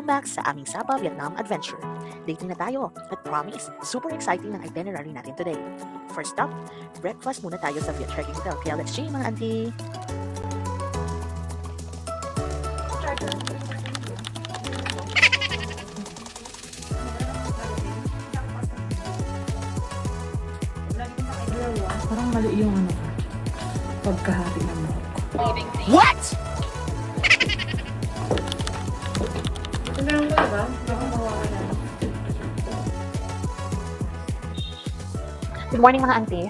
back sa aming Sapa Vietnam adventure. Late na tayo at promise, super exciting ng itinerary natin today. First stop, breakfast muna tayo sa Viet Trekking Hotel. Kaya let's see mga auntie! Parang mali yung pagkahati ng mga. What? Good morning mga auntie.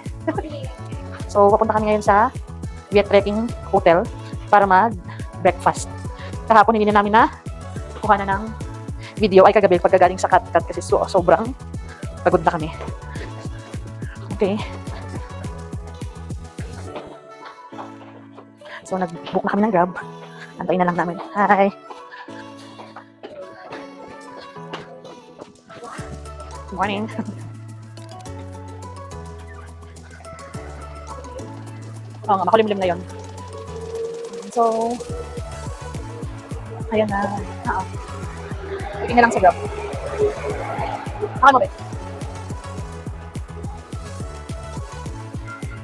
So, papunta kami ngayon sa Viet Trekking Hotel para mag-breakfast. Kahapon hindi na namin na kuha na ng video ay kagabi pagkagaling sa Kat-Kat kasi sobrang pagod na kami. Okay. So, nag-book na kami ng Grab. Antayin na lang namin. Hi! Good morning. Oo nga, makulimlim na yun. So, ayan na. Oo. Pagin na lang sa Grab. Ano ba?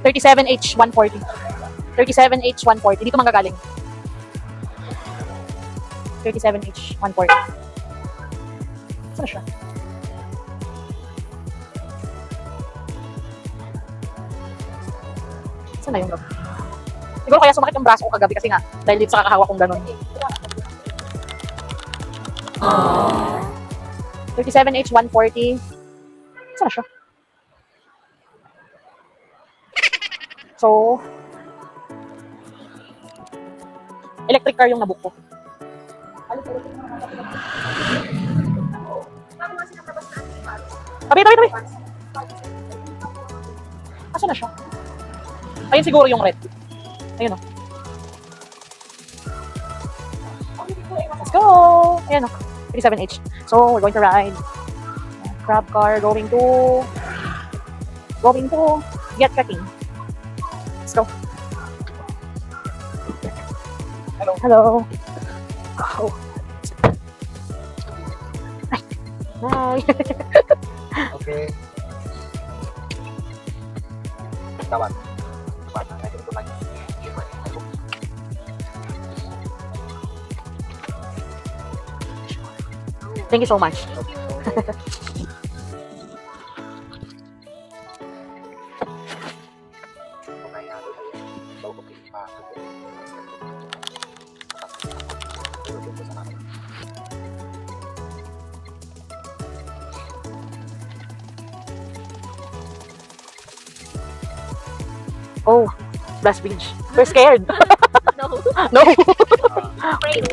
37H140. 37H140. Dito manggagaling. 37H140. Saan siya? Saan na yung Grab? Siguro kaya sumakit yung braso ko kagabi kasi nga dahil dito sa kakahawak kong ganun. 37H140. Saan na siya? So, electric car yung nabook ko. Tabi! Asan na siya? Ayun siguro yung red. Ayun o. Let's go! Ayan o. 37H. So, we're going to ride. Grab car going to Viet Trekking. Let's go. Hello. Oh. Hi. Okay. Kawan. Thank you so much. Oh, Blast Beach. We're scared. No. No. Afraid.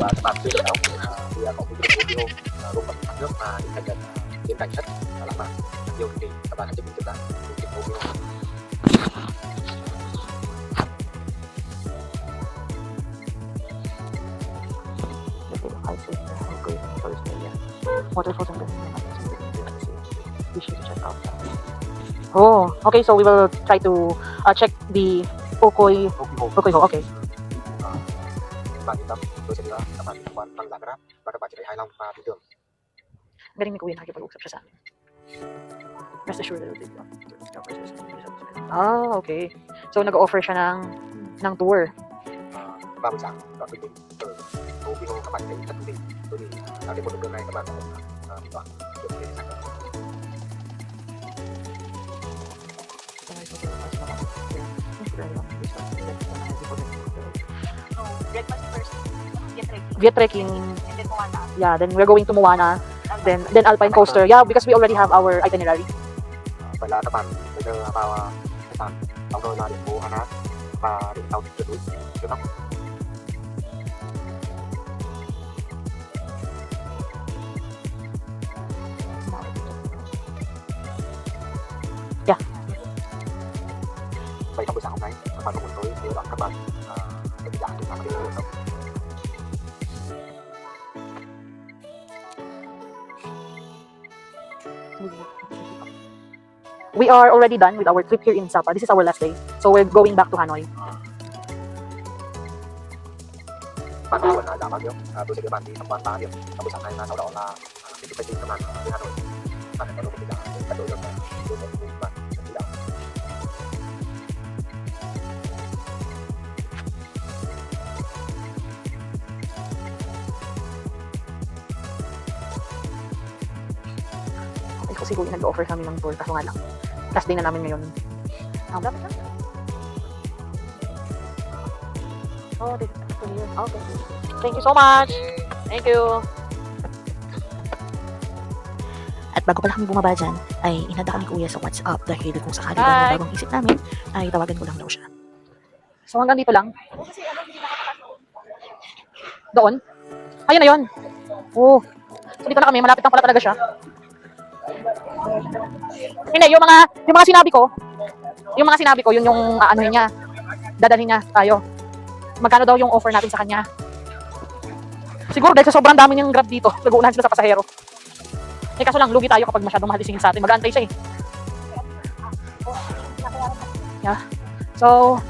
Waterfalls and we should check out that. Oh, okay. So we will try to check the Okoy Ho. Okay. Galing ni Kuya nakikipag-usap siya sa amin. Rest assured that it will Ah, okay. So nag-offer siya ng tour. Breakfast first. Viet Trekking. And then Moana. Yeah, then we're going to Moana. Then Alpine Coaster. Yeah, because we already have our itinerary. Vậy là các bạn bây giờ vào khách sạn xong rồi là đến phố Hana và đến tàu tuyệt đối chưa tóc. Yeah. Vậy trong buổi sáng hôm nay các bạn có muốn tôi đưa đón các bạn đến dạng chúng ta có thể được không? We are already done with our trip here in Sapa. This is our last day. So we're going back to Hanoi. panahon na dapat yun. Doon sa gaban di sa kwarta yun. Tapos ang na sa na pipipili naman di ano. Sana ka doon kita. Kado yun na doon sa gaban. Ay, kasi kuya, nag-offer kami ng tour. Kaso nga lang, last day na namin ngayon. Dapat na? Oh, okay. Thank you so much. Thank you. At bago pala kami bumaba dyan, ay inada ko ni Kuya sa WhatsApp dahil kung sakali daw Hi. bagong isip namin, ay tawagan ko lang daw siya. So hanggang dito lang. Doon? Ayun na yun. Oh. So dito na kami, malapit lang pala talaga siya. Hindi, yung mga sinabi ko, yun yung aanohin niya. Dadalhin niya tayo. Magkano daw yung offer natin sa kanya? Siguro dahil sa sobrang dami niyang grab dito, nag-uunahan sila sa pasahero. Eh kaso lang, lugi tayo kapag masyadong mahal isingin sa atin. Mag-aantay siya eh. Yeah. So,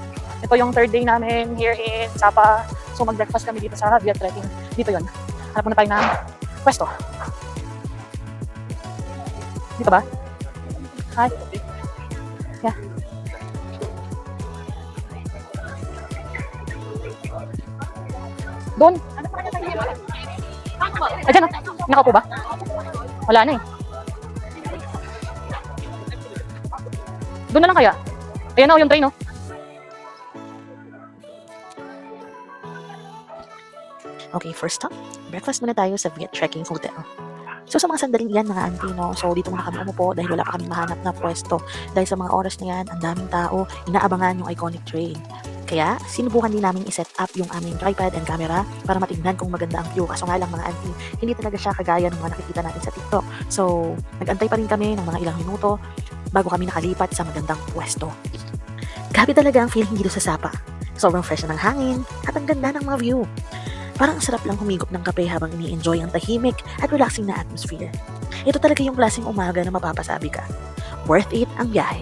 ito yung third day namin here in Sapa. So, mag-breakfast kami dito sa Via Trekking. Dito yun. Hanap muna tayo ng pwesto. Dito ba? Hi. Yeah. Doon. Ayan, nakaupo ba? Wala na eh. Doon na lang kaya? Ayan na yung train, no? Okay, first stop, breakfast muna tayo sa Viet Trekking Hotel. So sa mga sandaling yan mga auntie, no? So dito muna kami umupo dahil wala pa kami mahanap na pwesto. Dahil sa mga oras na yan, ang daming tao, inaabangan yung iconic train. Kaya sinubukan din namin i-set up yung aming tripod and camera para matingnan kung maganda ang view. Kaso nga lang mga auntie, hindi talaga siya kagaya ng mga nakikita natin sa TikTok. So nag-antay pa rin kami ng mga ilang minuto bago kami nakalipat sa magandang pwesto. Grabe talaga ang feeling dito sa Sapa. Sobrang fresh na ng hangin at ang ganda ng mga view. Parang sarap lang humigop ng kape habang ini-enjoy ang tahimik at relaxing na atmosphere. Ito talaga yung klaseng umaga na mapapasabi ka. Worth it ang biyahe.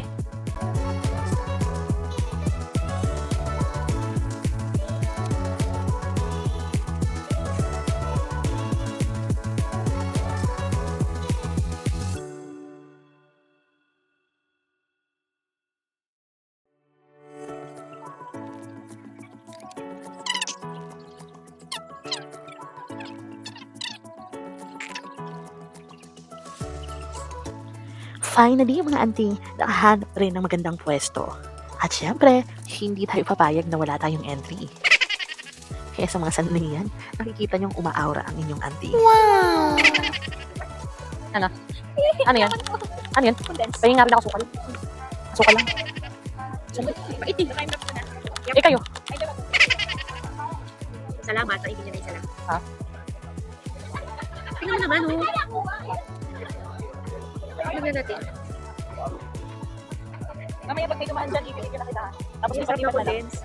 Finally, mga auntie, nakahanap rin ng magandang pwesto. At syempre, hindi tayo papayag na wala tayong entry. Kaya sa mga sandalingan, nakikita niyong umaaura ang inyong auntie. Ano yan? Ano yan? Pahingin nga rin ako sukal. Sukal lang. Eh kayo? Salamat, ay hindi na isa lang. Ha? Tingnan mo naman, oh. Tingnan natin. Mamaya pag may dumaan dyan, ibigay na kita. Tapos Yung sarap na condense.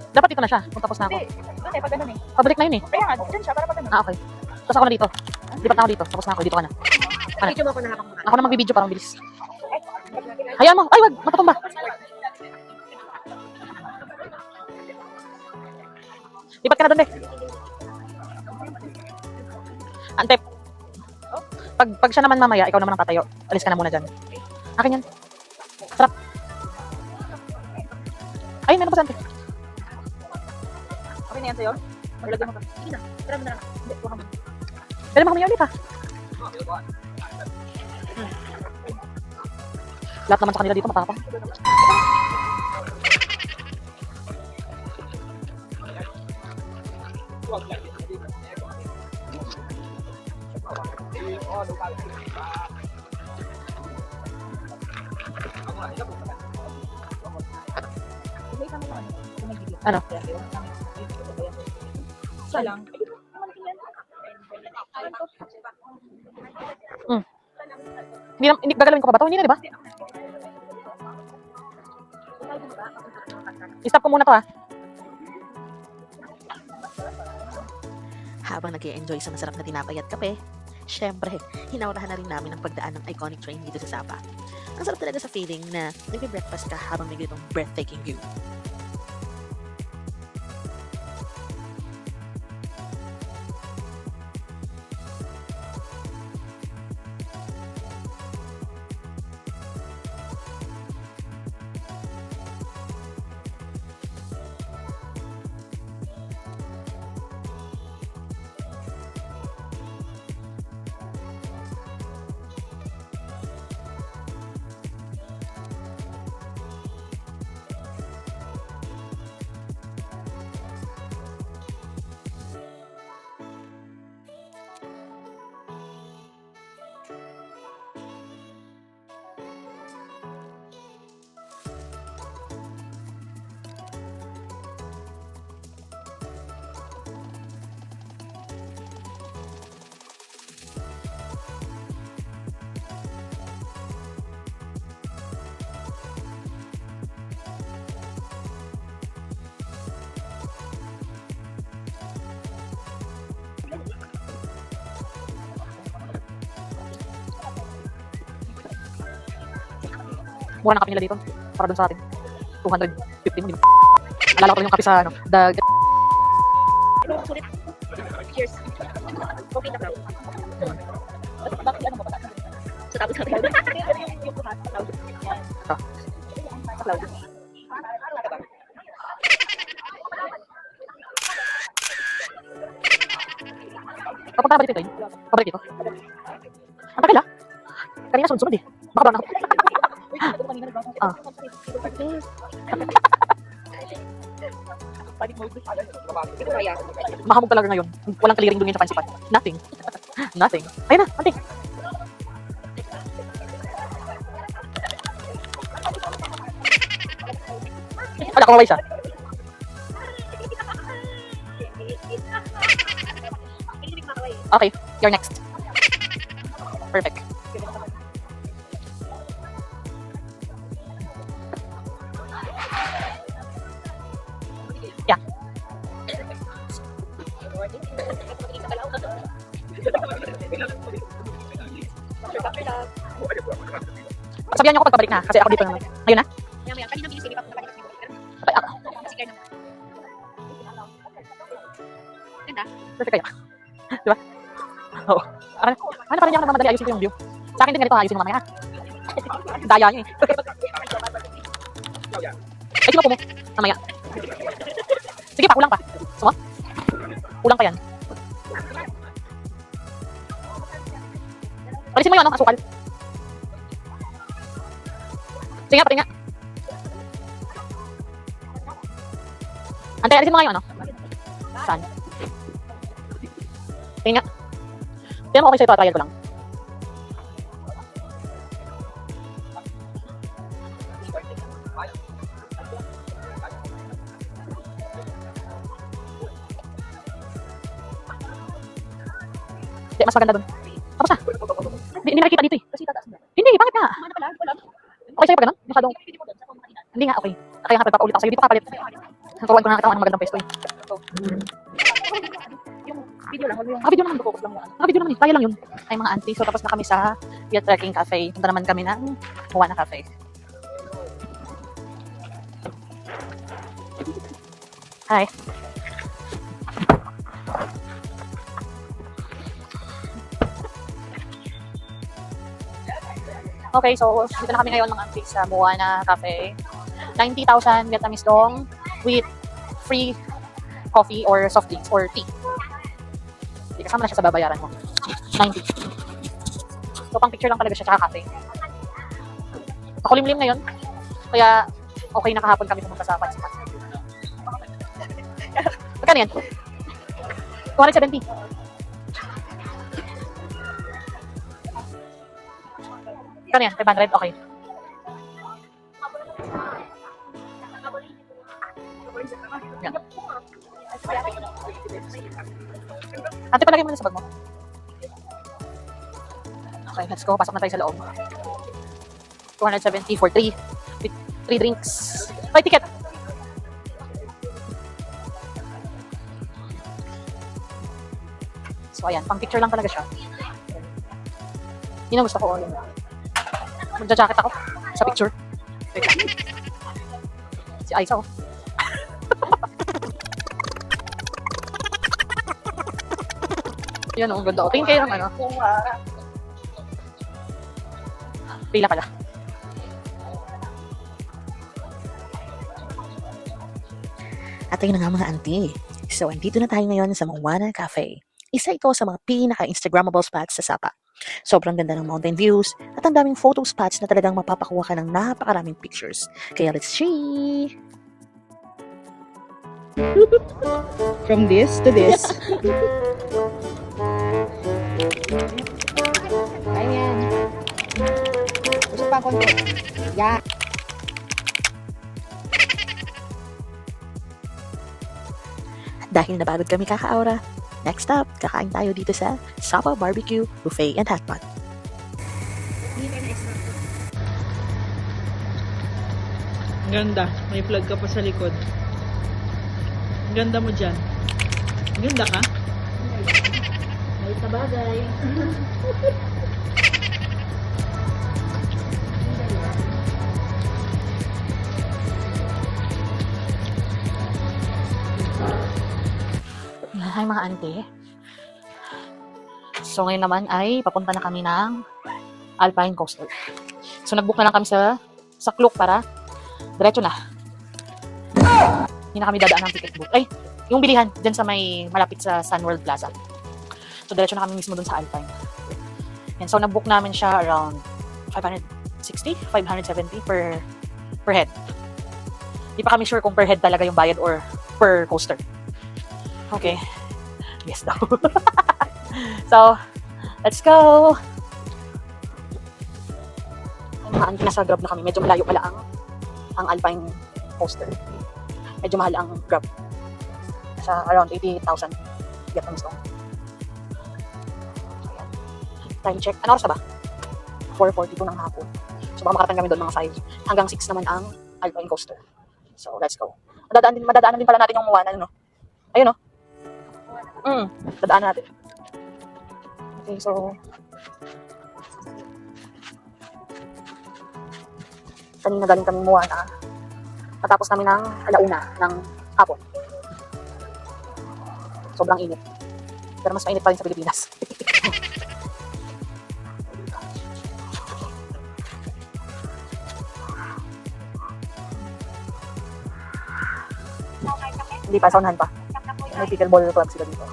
dapat dito na siya, kung tapos na ako. Doon eh, pag ganun eh. Pabalik na yun eh. Kaya nga, dyan siya, para pag ganun. Ah, okay. Tapos ako na dito. Lipat na ako dito. Tapos na ako. Dito ka na. Ano? Video mo ako na habang kumakain. Ako na magbibideo para mabilis. Hayaan mo. Ay, wag. Matatumba. Lipat ka na doon, be. Antep. Pag siya naman mamaya, ikaw naman ang tatayo. Alis ka na muna dyan. Akin yan. Sarap. Ay, meron pa sa Antep. Okay na yan sa'yo? Maglagay mo pa. Sige na, tara mo na lang. Hindi, buka mo. Pero mga ulit ha. Lahat naman sa kanila dito matapang. Ano? Isa lang. Hindi gagalawin ko pa ba ito? Hindi na, di ba? I-stop ko muna to ha. Habang nag-i-enjoy sa masarap na tinapay at kape, syempre, hinaurahan na rin namin ang pagdaan ng iconic train dito sa Sapa. Ang sarap talaga sa feeling na nagbe-breakfast ka habang may ganitong breathtaking view. Mura ng kape nila dito. Para dun sa atin. 250 mo, di ba? Alala ko lang yung kape sa, Sulit. Cheers. Okay na bro. Bakit ano mo ba? Sa tapos sa cloud. Yung bukas sa cloud. Sa cloud. Papunta ba dito tayo? Pabalik dito? Ang tagal ah. Kanina sunod-sunod eh. Baka ba na ako? Ah. Ito kaya. Mahamog talaga ngayon. Walang clearing doon sa pansipan. Nothing. Nothing. Ayun na, ante. Wala, kumaway siya. Okay, you're next. Perfect. Yeah. Sabihan niyo ako pagpabalik na kasi ako dito naman. Ayun na. Maya, kanina binisili pa. Okay, Kasi kaya naman. Ganda. perfect kaya. Di ba? Oo. Ano pa rin ako nagmamadali ayusin ko yung view. Sa akin din ganito ayusin mo mamaya. Daya niyo eh. Ay, sino po mo? Mamaya. Sige pa, kulang pa. Sumo? Kulang pa yan. Palisin mo yun, no? Asukal. Sige nga, pati nga. Antay, alisin mo nga yun, ano? Saan? Sige nga. Tingnan mo okay sa'yo ito, trial ko lang. Hindi, mas maganda dun. Tapos na. Hindi nakikita dito eh. Kasi tataas na. Hindi, bakit nga? Mana pala? Wala. Okay sa'yo pa ganun? Masyadong, Pili mo doon sa kung kanina. hindi nga, okay. Kaya nga pagpapaulit ako sa'yo, dito ka palit. Turuan ko na nakita ng magandang pesto eh. Yung video lang. Wala yung Video naman, focus lang yan. Video naman eh, kaya lang yun. Ay mga auntie, so tapos na kami sa Via Trekking Cafe. Punta naman kami ng Moana Cafe. Hi. Okay, so dito na kami ngayon mga auntie sa Moana Cafe. 90,000 Vietnamese dong with free coffee or soft drinks or tea. Hindi kasama na siya sa babayaran mo. 90. So, pang picture lang talaga siya, tsaka cafe. Makulimlim ngayon. Kaya, okay na kahapon kami pumunta sa Pansipan. Magkano yan? 270. Magkano yan? 500? Okay. Yan. Ate, palagay mo na sa bag mo. Okay, let's go. Pasok na tayo sa loob. 270 for 3. With 3 drinks. Ay, ticket! So, ayan. Pang picture lang talaga siya. Yun ang gusto ko. Magja-jacket ako sa picture. Wait lang. Si Aiza, oh. Yan, oh. Ganda, oh. Tingin kayo ng ano. Pila pala. At ayun na nga mga auntie. So, andito na tayo ngayon sa Moana Cafe. Isa ito sa mga pinaka-Instagrammable spots sa Sapa. Sobrang ganda ng mountain views at ang daming photo spots na talagang mapapakuha ka ng napakaraming pictures. Kaya let's see! From this to this. Kaya yan. Gusto pa konti. Yan. Dahil napagod kami kaka-aura, next up, kakain tayo dito sa Sapa Barbecue, Buffet and Hotpot. Ganda. May flag ka pa sa likod. Ganda mo dyan. Ganda ka? Ay, sa bagay. Hi mga auntie. So ngayon naman ay papunta na kami ng Alpine Coaster. So nag-book na lang kami sa Klook para diretso na. Hindi na kami dadaan ng ticket booth. Ay, yung bilihan dyan sa may malapit sa Sun World Plaza. So diretso na kami mismo dun sa Alpine. And so nag-book namin siya around 560, 570 per head. Di pa kami sure kung per head talaga yung bayad or per coaster. Okay. Yes daw. So, let's go! Ay, nasa Grab na kami. Medyo malayo pala ang Alpine coaster. Medyo mahal ang Grab. Nasa around 88,000 Vietnamese dong. Ayan. Time check. Ano oras na ba? 4:42 ng hapon. So, baka makarating kami doon mga 5. Hanggang 6 naman ang Alpine coaster. So, let's go. Madadaanan din pala natin yung Moana, no? Ayun, no? Dadaanan natin. Okay, so... Kanina galing kami Moana. Natapos namin ng 1:00 ng hapon. Sobrang init. Pero mas mainit pa rin sa Pilipinas. Hindi pa, saunahan pa. May pickleball club sila dito.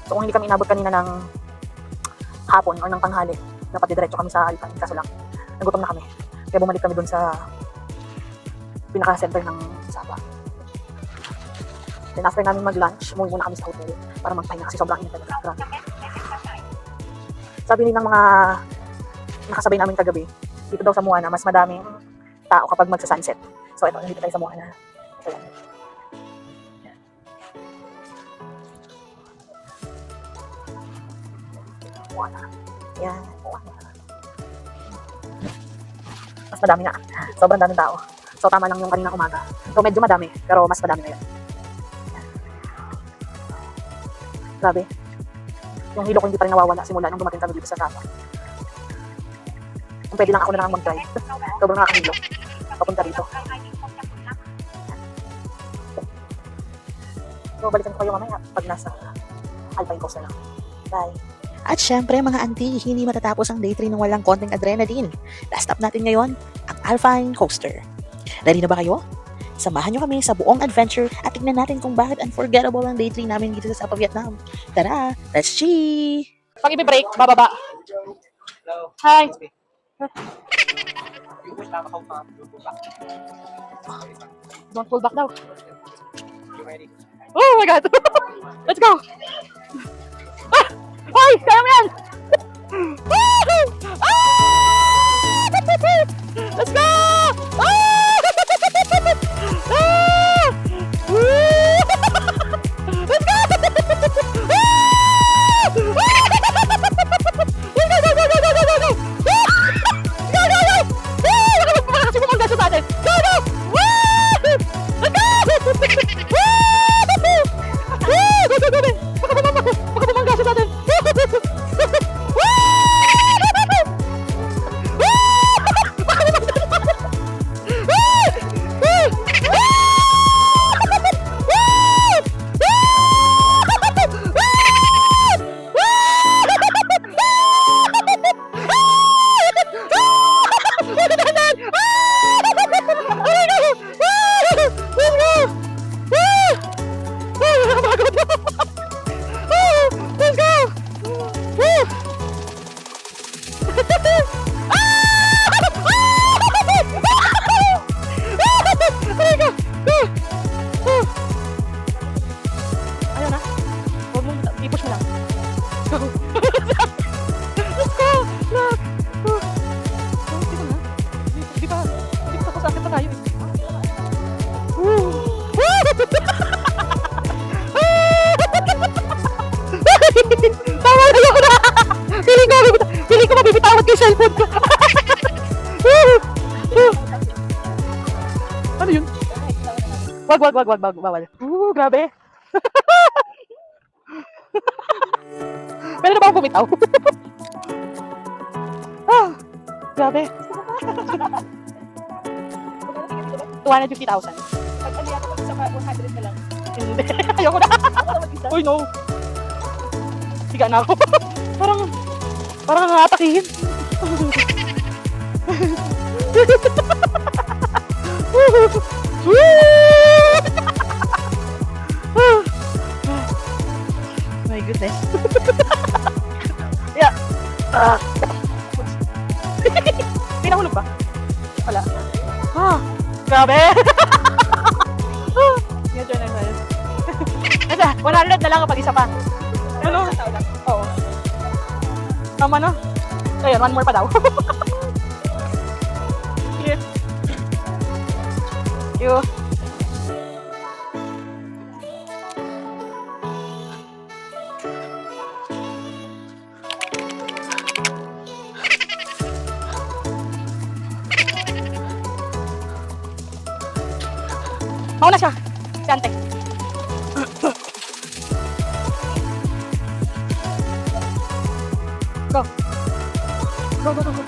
So kung hindi kami inabot kanina ng hapon or ng tanghali, dapat diretso kami sa Alpine. Kaso lang, nagutom na kami. Kaya bumalik kami dun sa pinaka-center ng Sapa. Then after namin mag-lunch, umuwi muna kami sa hotel para magpahinga kasi sobrang init talaga. Grabe. Sabi din ng mga nakasabay namin kagabi, dito daw sa Moana, mas madaming tao kapag magsa-sunset. So ito, nandito tayo sa Moana. Ito yan. Moana. Yan. Moana. Mas madami nga. Sobrang daming tao. So tama lang yung kanina umaga. So medyo madami, pero mas madami ngayon. Grabe. Yung hilo ko hindi pa rin nawawala simula nung dumating kami dito sa Sapa. Kung pwede lang ako na lang mag-drive. Sobrang nakakahilo. Papunta dito. So, balikan ko kayo mamaya pag nasa Alpine Coaster na. Bye! At syempre mga auntie, hindi matatapos ang day 3 ng walang konting adrenaline. Last stop natin ngayon, ang Alpine Coaster. Ready na ba kayo? Samahan nyo kami sa buong adventure at tignan natin kung bakit unforgettable ang day 3 namin dito sa Sapa, Vietnam. Tara, let's see! Pag i-break, bababa. Hi! Don't pull back daw. Oh my God! Let's go! Ah! Ay! Kaya mo yan! Woohoo! Ah! Let's go! Ah! Ah! Woo! Let's go! Ah! Go, go, go, go, go, go, go, go! Go, go, go! Kasi bumangga sa natin! Go, go! Woo! Let's go! Woo! Go, go, go, go! Baka bumangga sa natin! Ayaw na. Huwag mo, i-push mo lang. Let's go. Let's go. Look. Dito na. Di pa tapos akit pa tayo eh. Tama na yun na. Feeling ko mabibitawad ko yung cellphone ko. Ano yun? Wag, bawal. Grabe. Pwede na ba akong bumitaw? Ah, grabe. 250,000. Isa pa, 100 na lang. Hindi. Ayoko na. Uy, no. Higa na ako. parang nakatakihin. My goodness. Yeah. May nahulog ba? Wala. Grabe. Medyo na yun. 100 na lang kapag isa pa. Ano? Oo. Tama na. Ayun, one more pa daw. Yes. You. Mauna siya. Si Ante. Go. Go, go, go, go.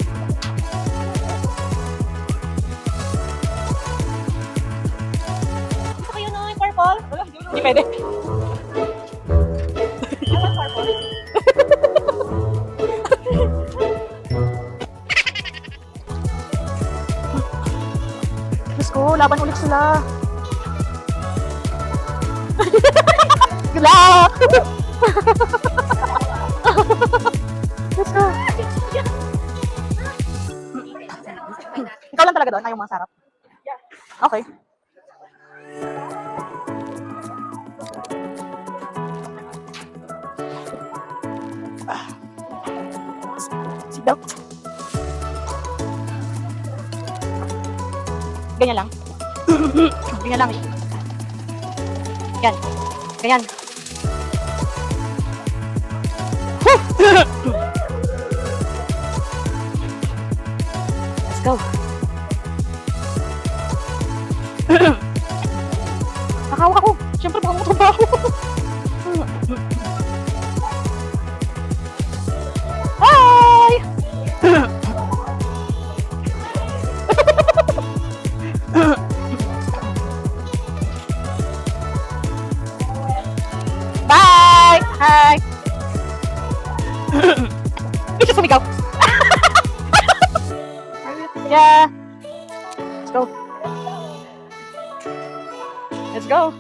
Gusto kayo ng purple? Hindi pwede. I want purple. Diyos ko, laban ulit sila. Good luck! Let's go. Ikaw lang talaga doon, ayaw mga sarap. Okay. Seatbelt. Ganyan lang. Ganyan lang. Yan. Ganyan. Let's go. Nakahawak ako. Siyempre, baka matumba ako. Hi! Bye! Hi! Hindi siya sumigaw. Yeah. Let's go. Let's go.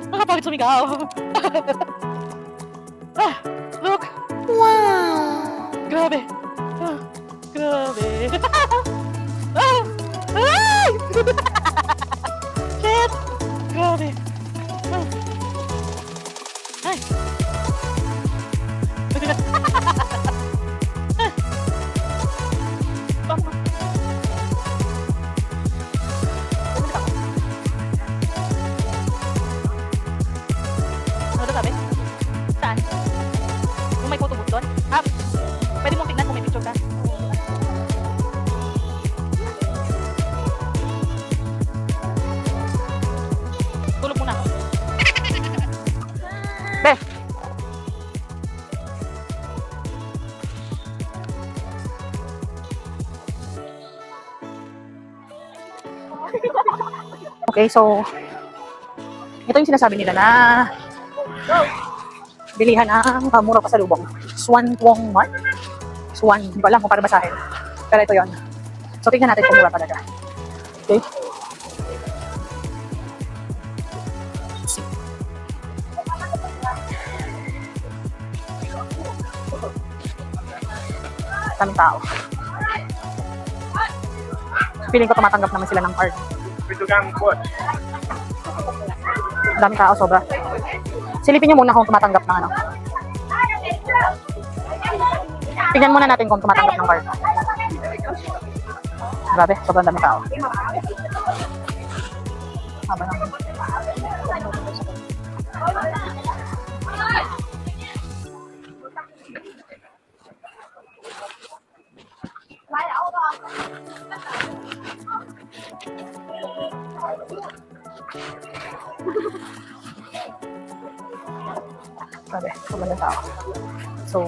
Nakapagod sumigaw. Look. Wow. Grabe. Grabe. Ay! Shit. Grabe. Ay. Ano sabi? Saan? Yung may photo booth doon? Pwede mong tignan kung may picture ka. Tulog muna ako. Be! Okay, so ito yung sinasabi nila na bilihan ang murang pasalubong. Swan Tuong Mart? Swan, hindi ko alam kung paano basahin. Pero ito yon. So tingnan natin kung mura talaga. Okay? Daming tao. Feeling ko tumatanggap naman sila ng card. Daming tao, sobra. Silipin nyo muna kung tumatanggap ng ano. Tingnan muna natin kung tumatanggap ng card. Grabe, sobrang daming tao. Haba naman. Grabe, sobrang daming tao. So,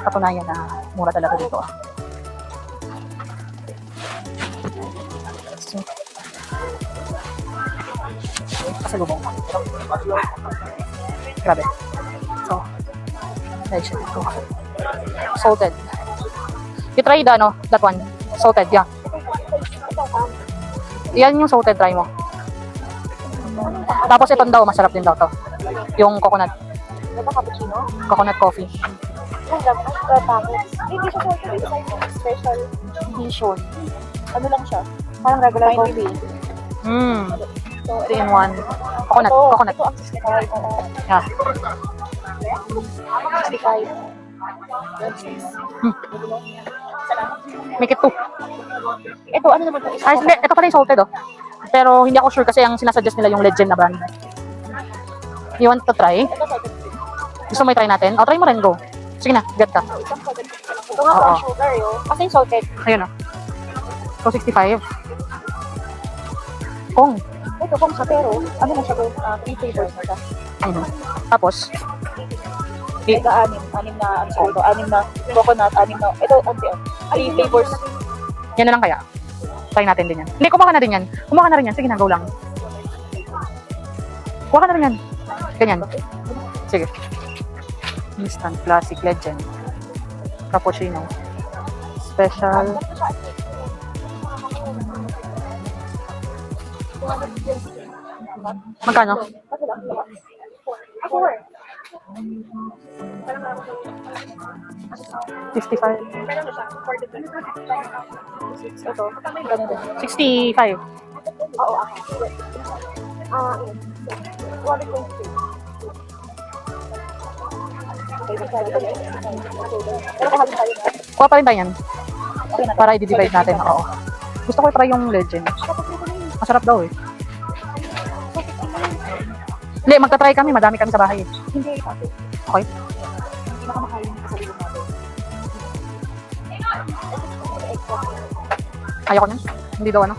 katunayan na mura talaga dito. So, pasalubong. Grabe. So, dahil siya dito. Salted. You try the, ano, that one. Salted, yeah. Yan yung salted, try mo. Tapos itong daw, masarap din daw to. Yung coconut. Ito cappuccino. Coconut coffee. Ang ganda. Packets. Hindi siya salted. Ito yung special edition. Ano lang siya? Parang regular coffee. So, 3 in 1. Coconut, ito, coconut. Ito ang 65. Yeah. 65. Make it 2. Ito, ano naman ito? Ay, hindi. Ito pala yung salted, oh. Pero hindi ako sure kasi ang sinasuggest nila yung legend na brand. You want to try? Ito salted. Gusto mo i-try natin? O, try mo rin, go. Sige na, get ka. Isang salted. Ito nga Oo. ang sugar yun. Kasi yung salted. Ayun, oh. So, 65. Kung. Ito kung sa pero, ano na siya doon? 3 flavors na siya. Ayun. Tapos, Anim na, ano sa ito? 6 na coconut, 6 na, ito, 3 flavors. yan na lang kaya. Try natin din yan. Hindi, kumuha ka na rin yan. Kumuha ka na rin yan. Sige na, go lang. Kuha ka na rin yan. Ganyan. Sige. Instant Classic Legend. Cappuccino. Special. Magkano? 55. Ito, ganun din. 65. Oo, wallet ko yung pero kahit tayo na. Kuha pa rin tayo yan. Para i-divide natin. Oo. Gusto ko i-try yung legend. Masarap daw eh. Hindi, magta-try kami. Madami kami sa bahay eh. Hindi, Okay. hindi nakamahal yung kasalubong natin. Ayoko niyan. Hindi daw ano.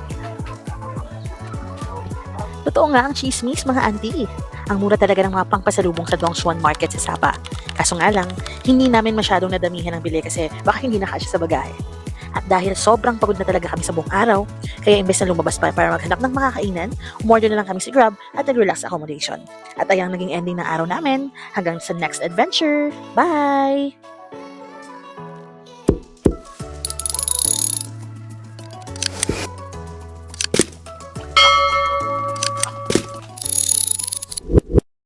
Totoo nga ang chismis, mga auntie. Ang mura talaga ng mga pangpasalubong sa Dongshuan Market sa Sapa. Kaso nga lang, hindi namin masyadong nadamihan ang bili kasi baka hindi nakasya sa bagahe. At dahil sobrang pagod na talaga kami sa buong araw, kaya imbes na lumabas pa para maghanap ng makakainan, umorder na lang kami sa Grab at nag-relax accommodation. At ayang naging ending ng araw namin. Hanggang sa next adventure. Bye!